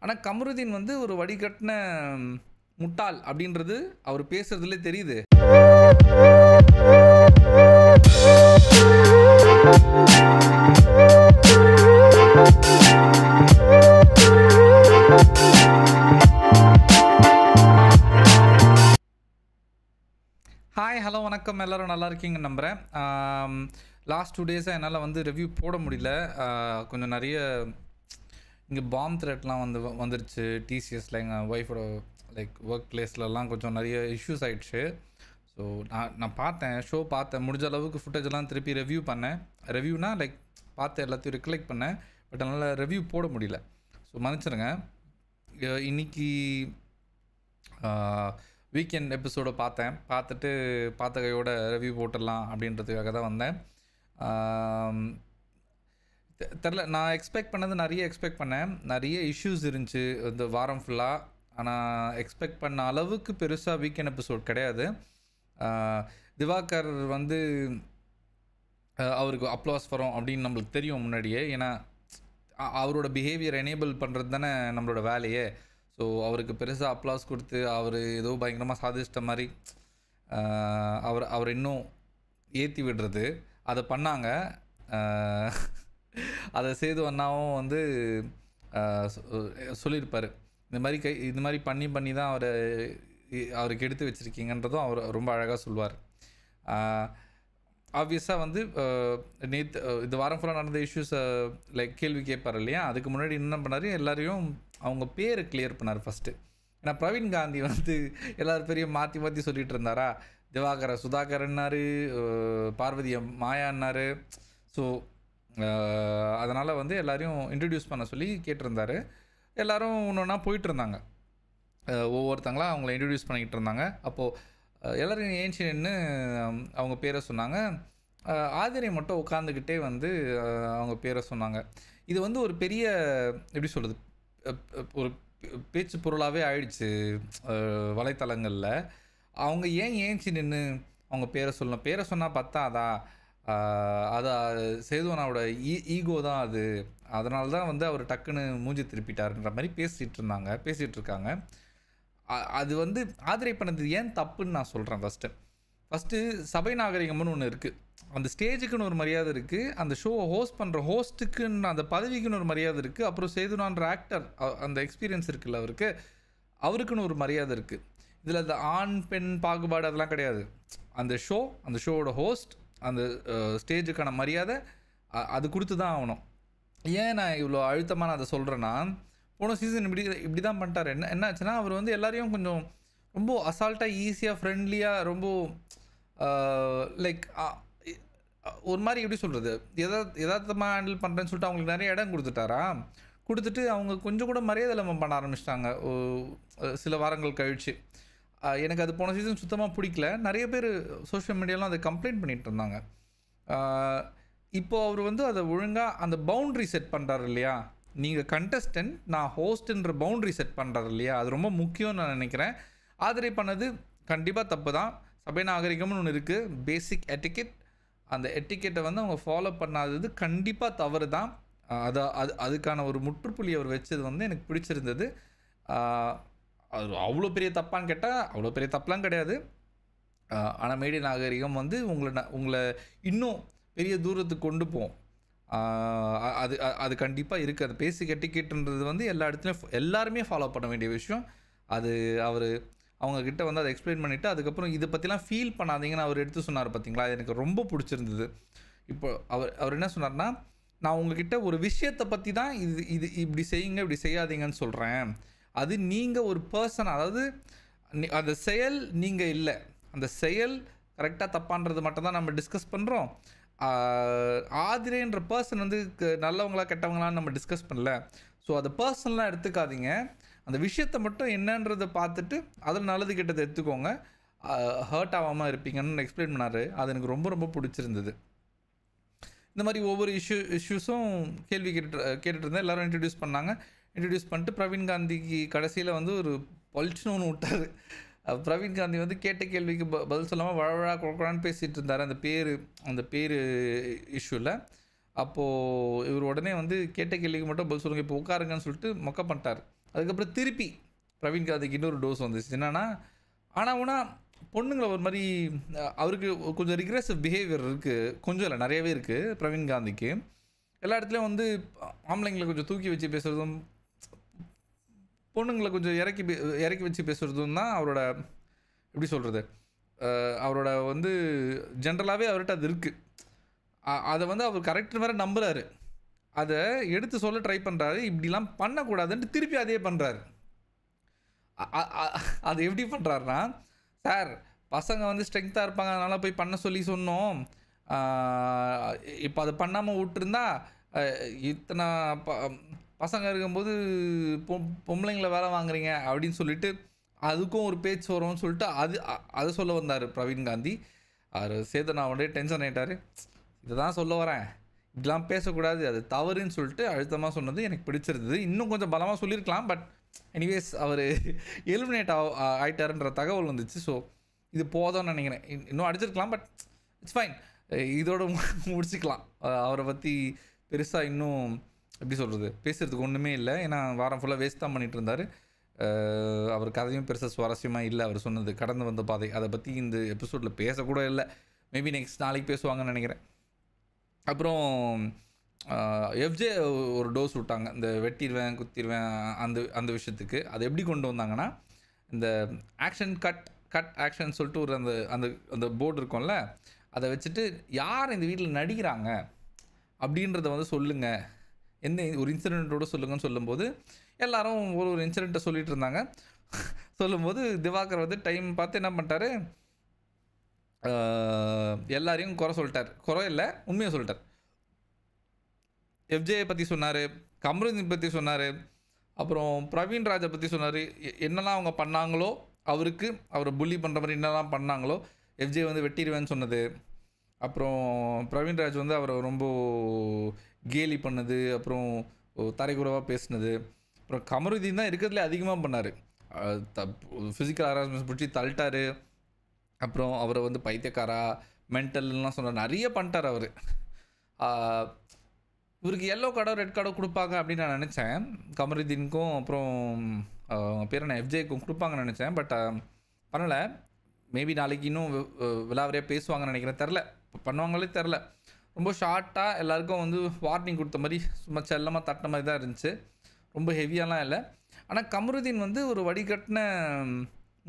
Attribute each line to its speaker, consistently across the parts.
Speaker 1: ஆனால் கமருதீன் வந்து ஒரு வடிகட்டின முட்டாள் அப்படின்றது அவர் பேசுறதுல தெரியுது. ஹாய், ஹலோ, வணக்கம். எல்லோரும் நல்லா இருக்கீங்கன்னு நம்புகிறேன். லாஸ்ட் 2 டேஸாக என்னால் வந்து ரிவ்யூ போட முடியல. கொஞ்சம் நிறைய இங்கே பாம் த்ரெட்லாம் வந்துருச்சு டிசிஎஸில். எங்கள் ஒய்ஃபோட ஒர்க் பிளேஸ்லலாம் கொஞ்சம் நிறைய இஷ்யூஸ் ஆகிடுச்சு. ஸோ நான் பார்த்தேன் முடிஞ்ச அளவுக்கு ஃபுட்டேஜெல்லாம் திருப்பி ரிவ்யூ பண்ணேன். ரிவ்யூனா பார்த்து எல்லாத்தையும் ரிகலெக்ட் பண்ணேன். பட் அதனால் ரிவ்யூ போட முடியல. ஸோ மன்னிச்சிருங்க. இன்னைக்கு வீக்கெண்ட் எபிசோடை பார்த்துட்டு பார்த்த கையோட ரிவ்யூ போட்டுடலாம் அப்படின்றதுக்காக தான் வந்தேன். தெரில, நான் எக்ஸ்பெக்ட் பண்ணேன். நிறைய இஷ்யூஸ் இருந்துச்சு இந்த வாரம் ஃபுல்லாக. ஆனால் எக்ஸ்பெக்ட் பண்ண அளவுக்கு பெருசாக வீக்கெண்ட் எபிசோட் கிடையாது. திவாகர் வந்து அவருக்கு அப்ளாஸ் வரும் அப்படின்னு நம்மளுக்கு தெரியும் முன்னாடியே. ஏன்னா அவரோட பிஹேவியர் எனேபிள் பண்ணுறது தானே நம்மளோட வேலையே. ஸோ அவருக்கு பெருசாக அப்ளாஸ் கொடுத்து அவர் ஏதோ பயங்கரமாக சாதிச்சிட்ட மாதிரி அவர் இன்னும் ஏற்றி விடுறது அதை பண்ணாங்க. அதை சேது அண்ணாவும் வந்து சொல்லியிருப்பார், இந்த மாதிரி பண்ணி தான் அவருக்கு எடுத்து வச்சுருக்கீங்கன்றதும் அவர் ரொம்ப அழகாக சொல்லுவார். ஆப்வியஸாக வந்து நேற்று இந்த வாரம் ஃபுல்லாக நடந்த இஷ்யூஸை கேள்வி கேட்பார் இல்லையா. அதுக்கு முன்னாடி என்ன பண்ணார், எல்லாரையும் அவங்க பேரை கிளியர் பண்ணார் ஃபஸ்ட்டு. ஏன்னா பிரவீன் காந்தி வந்து எல்லோரும் பெரிய மாற்றி சொல்லிகிட்டு இருந்தாரா. திவாகரை சுதாகர்னாரு, பார்வதியை மாயான்னாரு. ஸோ அதனால் வந்து எல்லாரையும் இன்ட்ரடியூஸ் பண்ண சொல்லி கேட்டிருந்தார். எல்லோரும் ஒன்று ஒன்றா போயிட்டு இருந்தாங்க, ஒவ்வொருத்தங்களாம் அவங்கள இன்ட்ரடியூஸ் பண்ணிக்கிட்டு இருந்தாங்க. அப்போது எல்லோரும் ஏஞ்சி நின்று அவங்க பேரை சொன்னாங்க. ஆதிரை மட்டும் உட்காந்துக்கிட்டே வந்து அவங்க பேரை சொன்னாங்க. இது வந்து ஒரு பெரிய எப்படி சொல்கிறது, ஒரு பேச்சு பொருளாகவே ஆயிடுச்சு வலைத்தளங்களில். அவங்க ஏஞ்சி நின்று அவங்க பேரை சொன்னால் பத்தாதா, அது சேதுவனாவோட ஈகோ தான் அது, அதனால தான் வந்து அவர் டக்குன்னு மூஞ்சி திருப்பிட்டாருன்ற மாதிரி பேசிகிட்டு இருக்காங்க. அது வந்து ஆதிரை பண்ணது ஏன் தப்புன்னு நான் சொல்கிறேன். ஃபஸ்ட்டு சபை நாகரிகம்னு ஒன்று இருக்குது. அந்த ஸ்டேஜுக்குன்னு ஒரு மரியாதை இருக்குது, அந்த ஷோவை ஹோஸ்ட் பண்ணுற ஹோஸ்ட்டுக்குன்னு அந்த பதவிக்குன்னு ஒரு மரியாதை இருக்குது. அப்புறம் சேதுனான்ற ஆக்டர், அந்த எக்ஸ்பீரியன்ஸ் இருக்குல்ல அவருக்குன்னு ஒரு மரியாதை இருக்குது. இதில் அந்த ஆண் பெண் பாகுபாடு அதெல்லாம் கிடையாது. அந்த ஷோவோட ஹோஸ்ட், அந்த ஸ்டேஜுக்கான மரியாதை அது கொடுத்து தான் ஆகணும். ஏன் நான் இவ்வளோ அழுத்தமாக நான் அதை சொல்கிறேன்னா, போன சீசன் இப்படி தான் பண்ணிட்டார். என்ன ஆச்சுன்னா, அவர் வந்து எல்லாரையும் கொஞ்சம் ரொம்ப அசால்ட்டாக, ஈஸியாக, ஃப்ரெண்ட்லியாக, ரொம்ப ஒரு மாதிரி எப்படி சொல்கிறது, எதார்த்தமாக ஹேண்டில் பண்ணுறேன்னு சொல்லிட்டு அவங்களுக்கு நிறைய இடம் கொடுத்துட்டு அவங்க கொஞ்சம் கூட மரியாதை இல்லாமல் பண்ண ஆரம்பிச்சிட்டாங்க சில வாரங்கள் கழிச்சு. எனக்கு அது போன சீசன் சுத்தமாக பிடிக்கல. நிறைய பேர் சோஷியல் மீடியாலாம் அதை கம்ப்ளைண்ட் பண்ணிகிட்டு இருந்தாங்க. இப்போது அவர் வந்து அதை ஒழுங்காக அந்த பவுண்ட்ரி செட் பண்ணுறாரு இல்லையா. நீங்கள் கண்டஸ்டன்ட், நான் ஹோஸ்ட்டுன்ற பவுண்ட்ரி செட் பண்ணுறாரு இல்லையா, அது ரொம்ப முக்கியம்னு நான் நினைக்கிறேன். ஆதிரை பண்ணது கண்டிப்பாக தப்பு தான். சபை நாகரிகம்னு ஒன்று இருக்குது, பேசிக் எட்டிக்கெட். அந்த எட்டிக்கெட்டை வந்து அவங்க ஃபாலோ பண்ணாதது கண்டிப்பாக தவறு தான். அதுக்கான ஒரு முற்றுப்புள்ளி அவர் வச்சது வந்து எனக்கு பிடிச்சிருந்தது. அது அவ்வளோ பெரிய தப்பான்னு கேட்டால் அவ்வளோ பெரிய தப்பெலாம் கிடையாது. ஆனால் மேடை நாகரிகம் வந்து உங்களை இன்னும் பெரிய தூரத்துக்கு கொண்டு போகும். அது கண்டிப்பாக இருக்குது. அது பேசிக் எட்டிக்கெட்டுன்றது வந்து எல்லா இடத்துலையும் எல்லாருமே ஃபாலோ பண்ண வேண்டிய விஷயம். அது அவங்கக்கிட்ட வந்து அதை எக்ஸ்பிளைன் பண்ணிவிட்டு அதுக்கப்புறம் இதை பற்றிலாம் ஃபீல் பண்ணாதீங்கன்னு அவர் எடுத்து சொன்னார். பார்த்தீங்களா, அது எனக்கு ரொம்ப பிடிச்சிருந்தது. இப்போ அவர் என்ன சொன்னார்னா, நான் உங்ககிட்ட ஒரு விஷயத்தை பற்றி தான் இது இப்படி செய்யுங்க, இப்படி செய்யாதீங்கன்னு சொல்கிறேன். அது நீங்கள் ஒரு பர்சன், அதாவது அந்த செயல் நீங்கள் இல்லை, அந்த செயல் கரெக்டாக தப்பான்றது மட்டும் தான் நம்ம டிஸ்கஸ் பண்ணுறோம். ஆதிரைன்ற பர்சன் வந்து நல்லவங்களா கெட்டவங்களான்னு நம்ம டிஸ்கஸ் பண்ணல. ஸோ அதை பர்சனலாக எடுத்துக்காதீங்க, அந்த விஷயத்தை மட்டும் என்னன்றதை பார்த்துட்டு அதில் நல்லது கெட்டதை எடுத்துக்கோங்க, ஹர்ட் ஆகாமல் இருப்பீங்கன்னு எக்ஸ்பிளைன் பண்ணார். அது எனக்கு ரொம்ப ரொம்ப பிடிச்சிருந்தது. இந்த மாதிரி ஒவ்வொரு இஷ்யூஸும் கேள்வி கேட்டுட்டு இருந்தேன். எல்லோரும் இன்ட்ரடியூஸ் பண்ணிட்டு பிரவீன் காந்திக்கு கடைசியில் வந்து ஒரு பல்ச்சுன்னு ஒன்று விட்டார். பிரவீன் காந்தி வந்து கேட்ட கேள்விக்கு பதில் சொல்லாமல் வழவழா குழக்குழான்னு பேசிகிட்டு இருந்தார் அந்த பேர் இஷ்யூவில். அப்போது இவர் உடனே வந்து கேட்ட கேள்விக்கு மட்டும் பதில் சொல்லுங்கள், இப்போ உட்காருங்கன்னு சொல்லிட்டு மொக்க பண்ணிட்டார். அதுக்கப்புறம் திருப்பி பிரவீன் காந்திக்கு இன்னொரு டோஸ் வந்துச்சு. என்னென்னா ஆனால் பொண்ணுங்களை ஒரு மாதிரி அவருக்கு கொஞ்சம் ரிக்ரெசிவ் பிஹேவியர் இருக்குது, கொஞ்சம் இல்லை நிறையவே இருக்குது பிரவீன் காந்திக்கு. எல்லா இடத்துலையும் வந்து ஆம்பளைங்களை கொஞ்சம் தூக்கி வச்சு பேசுகிறதும் பொண்ணுங்களை கொஞ்சம் இறக்கி வச்சு பேசுகிறதும் தான் அவரோட எப்படி சொல்கிறது, அவரோட வந்து ஜென்ரலாகவே அவர்கிட்ட அது இருக்குது. அதை வந்து அவர் கரெக்ட் வேறு நம்புகிறாரு, அதை எடுத்து சொல்ல ட்ரை பண்ணுறாரு, இப்படிலாம் பண்ணக்கூடாதுன்ட்டு திருப்பி அதே பண்ணுறாரு. அது எப்படி பண்ணுறாருனா, சார் பசங்க வந்து ஸ்ட்ரென்த்தாக இருப்பாங்க அதனால் போய் பண்ண சொல்லி சொன்னோம், இப்போ அதை பண்ணாமல் விட்டுருந்தா இத்தனை பசங்க இருக்கும்போது பொம்பளைங்களை வேலை வாங்குறீங்க அப்படின்னு சொல்லிட்டு அதுக்கும் ஒரு பேச்சு வரும்னு சொல்லிட்டு அதை சொல்ல வந்தார் பிரவீன் காந்தி. அவர் சேதனாவோட டென்ஷன் ஆகிட்டார். இதை தான் சொல்ல வரேன், இதெல்லாம் பேசக்கூடாது, அது தவறுன்னு சொல்லிட்டு அழுத்தமாக சொன்னது எனக்கு பிடிச்சிருந்தது. இன்னும் கொஞ்சம் பலமாக சொல்லியிருக்கலாம், பட் எனிவேஸ் அவர் எலிமினேட் ஆகிட்டாருன்ற தகவல் வந்துச்சு. ஸோ இது போதும்னு நினைக்கிறேன். இன்னும் அடிச்சிருக்கலாம், பட் இட்ஸ் ஃபைன், இதோட முடிச்சுக்கலாம். அவரை பற்றி பெருசாக இன்னும் எப்படி சொல்கிறது பேசுகிறதுக்கு ஒன்றுமே இல்லை. ஏன்னா வாரம் ஃபுல்லாக வேஸ்ட் தான் பண்ணிகிட்டு இருந்தார். அவர் கதையும் பெருசாக சுவாரஸ்யமாக இல்லை. அவர் சொன்னது கடந்து வந்த பாதை, அதை பற்றி இந்த எபிசோடில் பேசக்கூட இல்லை. மேபி நெக்ஸ்ட் நாளைக்கு பேசுவாங்கன்னு நினைக்கிறேன். அப்புறம் எஃப்ஜே ஒரு டோஸ் விட்டாங்க, இந்த வெட்டிடுவேன் குத்திடுவேன் அந்த விஷயத்துக்கு. அது எப்படி கொண்டு வந்தாங்கன்னா, இந்த ஆக்ஷன் கட் ஆக்ஷன் சொல்லிட்டு ஒரு அந்த அந்த அந்த போர்டு இருக்கும்ல, அதை வச்சுட்டு யார் இந்த வீட்டில் நடிக்கிறாங்க அப்படின்றத வந்து சொல்லுங்கள், எந்த ஒரு இன்சிடெண்ட்டோடு சொல்லுங்கன்னு சொல்லும்போது எல்லோரும் ஒரு இன்சிடெண்ட்டை சொல்லிகிட்டு இருந்தாங்க. சொல்லும்போது திவாகர் வந்து டைம் பார்த்து என்ன பண்ணிட்டாரு, எல்லாரையும் குறை சொல்லிட்டார். குறை இல்லை, உண்மையை சொல்லிட்டார். எஃப்ஜேயை பற்றி சொன்னார், கமருதீன் பற்றி சொன்னார், அப்புறம் பிரவீன் ராஜை பற்றி சொன்னார். என்னெல்லாம் அவங்க பண்ணாங்களோ, அவரை புள்ளி பண்ணுற மாதிரி என்னெல்லாம் பண்ணாங்களோ, எஃப்ஜே வந்து வெட்டிடுவேன்னு சொன்னது, அப்புறம் பிரவீன் ராஜ் வந்து அவரை ரொம்ப கேலி பண்ணது, அப்புறம் தரைக்குறவாக பேசினது. அப்புறம் கமருதீன் தான் இருக்கிறதுலே அதிகமாக பண்ணார். ஃபிசிக்கல் ஹராஸ்மெண்ட் பிடிச்சி தள்ளிட்டார். அப்புறம் அவரை வந்து பைத்தியக்காரா மென்டல்லாம் சொன்னார், நிறைய பண்ணிட்டார் அவர். இவருக்கு எல்லோ கார்டோ ரெட் கார்டோ கொடுப்பாங்க அப்படின்னு நான் நினச்சேன். கமருதீனுக்கும் அப்புறம் பேர் என்ன எஃப்ஜேக்கும் கொடுப்பாங்கன்னு நினச்சேன், பட் பண்ணலை. மேபி நாளைக்கு இன்னும் விலாவரியாக பேசுவாங்கன்னு நினைக்கிறேன், தெரில பண்ணுவாங்களே தெரில. ரொம்ப ஷார்ட்டாக எல்லாருக்கும் வந்து வார்னிங் கொடுத்த மாதிரி சும்மா செல்லமாக தட்டின மாதிரி தான் இருந்துச்சு, ரொம்ப ஹெவியாலாம் இல்லை. ஆனால் கமருதீன் வந்து ஒரு வடிகட்டின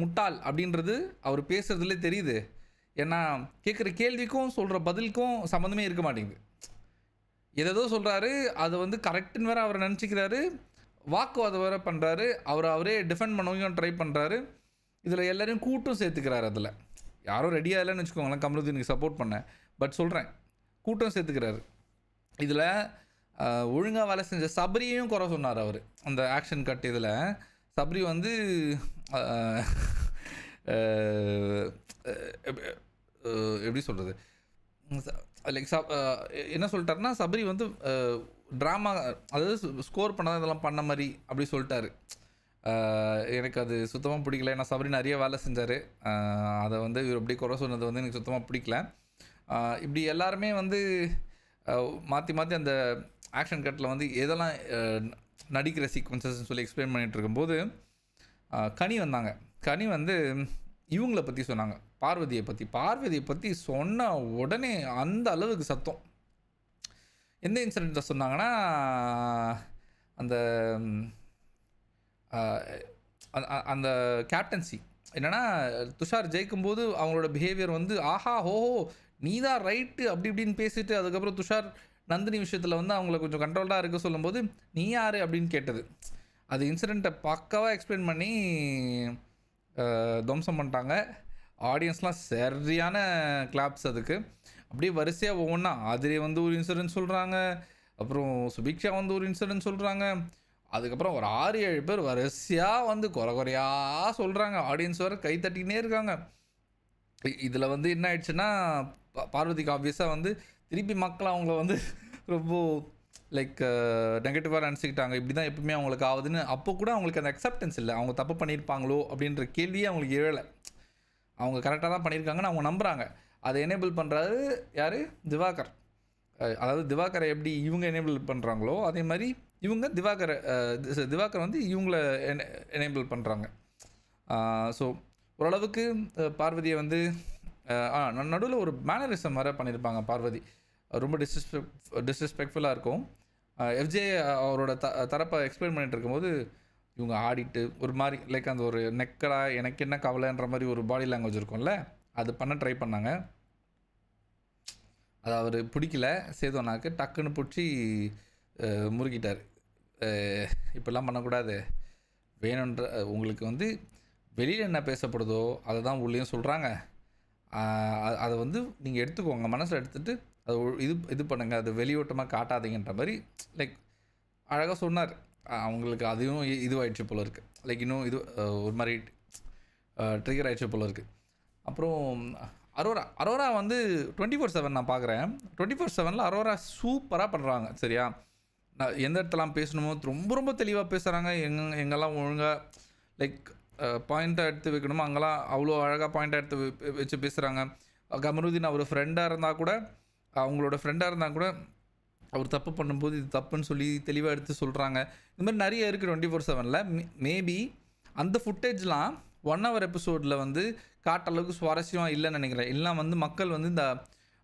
Speaker 1: முட்டாள் அப்படின்றது அவர் பேசுகிறதுலே தெரியுது. ஏன்னா கேட்குற கேள்விக்கும் சொல்கிற பதிலுக்கும் சம்மந்தமே இருக்க மாட்டேங்குது. எதோ சொல்கிறாரு, அதை வந்து கரெக்டுன்னு வேறு அவரை நினச்சிக்கிறாரு, வாக்குவாதம் வேறு பண்ணுறாரு, அவரே டிஃபெண்ட் பண்ணவும் ட்ரை பண்ணுறாரு. இதில் எல்லோரையும் கூட்டும் சேர்த்துக்கிறாரு. அதில் யாரும் ரெடியாக இல்லைன்னு வச்சுக்கோங்களேன் கமருதீனுக்கு சப்போர்ட் பண்ண, பட் சொல்கிறேன் கூட்டம் சேர்த்துக்கிறாரு. இதில் ஒழுங்காக வேலை செஞ்ச சபரியையும் குறை சொன்னார் அவர். அந்த ஆக்ஷன் கட் இதில் சபரி வந்து எப்படி சொல்கிறது, லைக் என்ன சொல்லிட்டாருன்னா, சபரி வந்து ட்ராமா, அதாவது ஸ்கோர் பண்ணாதான் இதெல்லாம் பண்ண மாதிரி அப்படி சொல்லிட்டாரு. எனக்கு அது சுத்தமாக பிடிக்கல. ஏன்னா சபரி நிறைய வேலை செஞ்சார், அதை வந்து இவர் எப்படி குறை சொன்னது வந்து எனக்கு சுத்தமாக பிடிக்கல. இப்படி எல்லாருமே வந்து மாற்றி மாற்றி அந்த ஆக்ஷன் கட்டில் வந்து எதெல்லாம் நடிக்கிற சீக்வன்சஸ்ன்னு சொல்லி எக்ஸ்பிளைன் பண்ணிகிட்டு இருக்கும்போது கனி வந்தாங்க. கனி வந்து இவங்களை பற்றி சொன்னாங்க, பார்வதியை பற்றி சொன்ன உடனே அந்த அளவுக்கு சத்தம். எந்த இன்சிடெண்ட்டை சொன்னாங்கன்னா, அந்த அந்த கேப்டன்சி என்னென்னா, துஷார் ஜெயிக்கும்போது அவங்களோட பிஹேவியர் வந்து ஆஹா ஹோஹோ நீ தான் ரைட்டு அப்படி இப்படின்னு பேசிட்டு, அதுக்கப்புறம் துஷார் நந்தினி விஷயத்தில் வந்து அவங்கள கொஞ்சம் கண்ட்ரோல்டாக இருக்க சொல்லும்போது நீ யார் அப்படின்னு கேட்டது. அது இன்சிடெண்ட்டை பக்காவாக எக்ஸ்பிளைன் பண்ணி துவம்சம் பண்ணிட்டாங்க. ஆடியன்ஸ்லாம் சரியான கிளாப்ஸ் அதுக்கு. அப்படியே வரிசையாக ஒவ்வொன்றா ஆதிரி வந்து ஒரு இன்சிடென்ட் சொல்கிறாங்க, அப்புறம் சுபிக்ஷா வந்து ஒரு இன்சிடென்ட் சொல்கிறாங்க, அதுக்கப்புறம் ஒரு 6-7 பேர் வரிசையாக வந்து குறையாக சொல்கிறாங்க. ஆடியன்ஸ் வேறு கை தட்டிக்கினே இருக்காங்க. இதில் வந்து என்ன ஆயிடுச்சுன்னா, பார்வதிக்கு ஆப்வியஸாக வந்து திருப்பி மக்கள் அவங்கள வந்து ரொம்ப லைக் நெகட்டிவாக நினச்சிக்கிட்டாங்க. இப்படி தான் எப்பவுமே அவங்களுக்கு ஆகுதுன்னு. அப்போ கூட அவங்களுக்கு அந்த அக்செப்டன்ஸ் இல்லை, அவங்க தப்பு பண்ணியிருப்பாங்களோ அப்படின்ற கேள்வியே அவங்களுக்கு எழலை. அவங்க கரெக்டாக தான் பண்ணியிருக்காங்கன்னு அவங்க நம்புகிறாங்க. அதை எனேபிள் பண்ணுறாரு யார், திவாகர். அதாவது திவாகரை எப்படி இவங்க எனேபிள் பண்ணுறாங்களோ அதே மாதிரி இவங்க திவாகர் வந்து இவங்கள எனேபிள் பண்ணுறாங்க. ஸோ ஓரளவுக்கு பார்வதியை வந்து நடுவில் ஒரு மேனரிசம் வர பண்ணியிருப்பாங்க. பார்வதி ரொம்ப டிஸ்ரெஸ்பெக்ட்ஃபுல்லாக இருக்கும். எஃப்ஜே அவரோட தரப்பை எக்ஸ்பிளைன் பண்ணிட்டு இருக்கும்போது இவங்க ஆடிட்டு ஒரு மாதிரி லைக் அந்த ஒரு நெக்கடா எனக்கு என்ன கவலைன்ற மாதிரி ஒரு பாடி லாங்குவேஜ் இருக்கும்ல, அது பண்ண ட்ரை பண்ணாங்க. அது அவர் பிடிக்கல. சேதுவனாக்கு டக்குன்னு பிடிச்சி முறுக்கிட்டார். இப்படிலாம் பண்ணக்கூடாது, வேணுன்ற உங்களுக்கு வந்து வெளியில் என்ன பேசப்படுதோ அதை தான் உள்ளேயும் சொல்கிறாங்க. அதை வந்து நீங்கள் எடுத்துக்கோங்க, மனசில் எடுத்துகிட்டு அது இது பண்ணுங்கள், அது வெளியோட்டமாக காட்டாதீங்கன்ற மாதிரி லைக் அழகாக சொன்னார். அவங்களுக்கு அதையும் இதுவாகிடுச்சு போல இருக்குது. லைக் இன்னும் இது ஒரு மாதிரி ட்ரிகர் ஆகிடுச்சு போல இருக்குது. அப்புறம் அரோரா வந்து 24/7 நான் பார்க்குறேன். 24/7 அரோரா சூப்பராக பண்ணுறாங்க. சரியா, நான் எந்த இடத்துலாம் பேசணுமோ ரொம்ப ரொம்ப தெளிவாக பேசுகிறாங்க. எங்கெல்லாம் ஒழுங்காக லைக் பாயிண்ட்டாக எடுத்து வைக்கணுமோ அங்கெல்லாம் அவ்வளோ அழகாக பாயிண்ட்டாக எடுத்து வச்சு பேசுகிறாங்க. கமருதீன் அவர் ஃப்ரெண்டாக இருந்தால் கூட, அவங்களோட ஃப்ரெண்டாக இருந்தால் கூட அவர் தப்பு பண்ணும்போது இது தப்புன்னு சொல்லி தெளிவாக எடுத்து சொல்கிறாங்க. இந்த மாதிரி நிறைய இருக்குது 24/7. மேபி அந்த ஃபுட்டேஜ்லாம் 1 hour எபிசோடில் வந்து காட்டளவுக்கு சுவாரஸ்யமாக இல்லைன்னு நினைக்கிறேன். எல்லாம் வந்து மக்கள் வந்து இந்த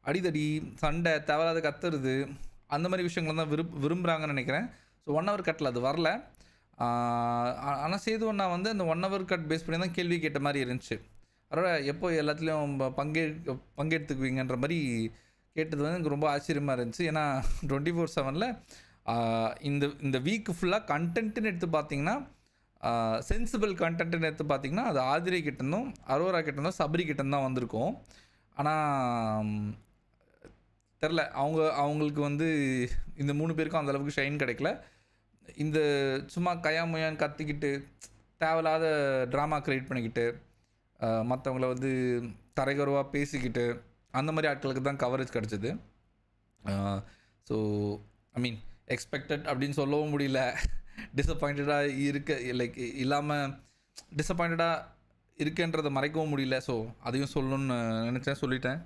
Speaker 1: அடிதடி சண்டை தேவையில்லாத கத்துறது அந்த மாதிரி விஷயங்கள் தான் விரும்புகிறாங்கன்னு நினைக்கிறேன். ஸோ 1 hour கட்டில் அது வரல. ஆனால் சேதுவண்ணா வந்து அந்த 1 hour கட் பேஸ் பண்ணி தான் கேள்வி கேட்ட மாதிரி இருந்துச்சு. அதோட எப்போ எல்லாத்துலேயும் பங்கெடுத்துக்குவீங்கன்ற மாதிரி கேட்டது வந்து எனக்கு ரொம்ப ஆச்சரியமாக இருந்துச்சு. ஏன்னா 24/7 இந்த வீக்கு ஃபுல்லாக கண்டென்ட்டுன்னு எடுத்து பார்த்தீங்கன்னா, சென்சிபிள் கண்டென்ட்னு எடுத்து பார்த்தீங்கன்னா அது ஆதிரை கிட்டேருந்தும் அரோரா கிட்டேருந்தும் சபரி கிட்டேருந்து தான் வந்திருக்கும். ஆனால் தெரில, அவங்களுக்கு வந்து இந்த 3 பேருக்கும் அந்தளவுக்கு ஷைன் கிடைக்கல. இந்த சும்மா கயாமுயான்னு கத்திக்கிட்டு தேவையில்லாத ட்ராமா க்ரியேட் பண்ணிக்கிட்டு மற்றவங்கள வந்து தரைகுறவாக பேசிக்கிட்டு அந்த மாதிரி ஆட்களுக்கு தான் கவரேஜ் கிடச்சிது. ஸோ ஐ மீன் எக்ஸ்பெக்டட் அப்படின்னு சொல்லவும் முடியல. டிஸப்பாயிண்டடாக லைக் இல்லாமல் டிஸப்பாயிண்டடாக இருக்குன்றதை மறைக்கவும் முடியல. ஸோ அதையும் சொல்லணும்னு நினச்சேன், சொல்லிட்டேன்.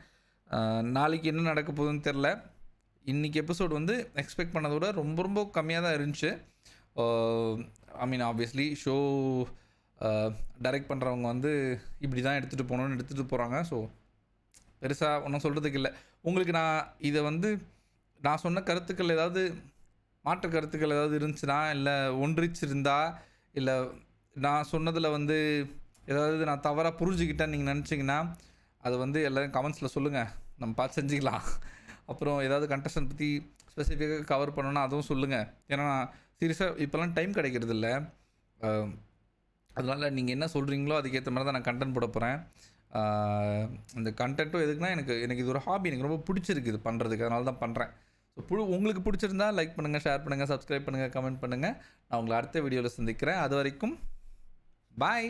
Speaker 1: நாளைக்கு என்ன நடக்க போகுதுன்னு தெரில. இன்றைக்கி எபிசோடு வந்து எக்ஸ்பெக்ட் பண்ணதை விட ரொம்ப ரொம்ப கம்மியாக தான் இருந்துச்சு. ஐ மீன் ஆப்வியஸ்லி ஷோ டைரக்ட் பண்ணுறவங்க வந்து இப்படி தான் எடுத்துகிட்டு போகணுன்னு எடுத்துகிட்டு போகிறாங்க. ஸோ பெருசாக ஒன்றும் சொல்கிறதுக்கு இல்லை. உங்களுக்கு நான் இதை வந்து நான் சொன்ன கருத்துக்கள் ஏதாவது மாற்று கருத்துக்கள் ஏதாவது இருந்துச்சுன்னா, இல்லை ஒன்றிச்சிருந்தா, இல்லை நான் சொன்னதில் வந்து ஏதாவது நான் தவறாக புரிஞ்சுக்கிட்டேன்னு நீங்கள் நினச்சிங்கன்னா அது வந்து எல்லோரும் கமெண்ட்ஸில் சொல்லுங்கள், நம்ம பார்த்து செஞ்சுக்கலாம். அப்புறம் ஏதாவது கண்டஸ்டன்ட் பற்றி ஸ்பெசிஃபிக்காக கவர் பண்ணணுன்னா அதுவும் சொல்லுங்கள். ஏன்னா சீரியஸாக இப்போல்லாம் டைம் கிடைக்கிறது இல்லை. அதனால் நீங்கள் என்ன சொல்கிறீங்களோ அதுக்கேற்ற மாதிரி தான் நான் கண்டென்ட் போட போகிறேன். இந்த கண்டென்ட்டும் எதுக்குன்னா எனக்கு இது ஒரு ஹாபி, எனக்கு ரொம்ப பிடிச்சிருக்கு இது பண்ணுறதுக்கு, அதனால தான் பண்ணுறேன். ஸோ உங்களுக்கு பிடிச்சிருந்தா லைக் பண்ணுங்கள், ஷேர் பண்ணுங்கள், சப்ஸ்கிரைப் பண்ணுங்கள், கமெண்ட் பண்ணுங்கள். நான் உங்களை அடுத்த வீடியோவில் சந்திக்கிறேன். அது வரைக்கும் பாய்.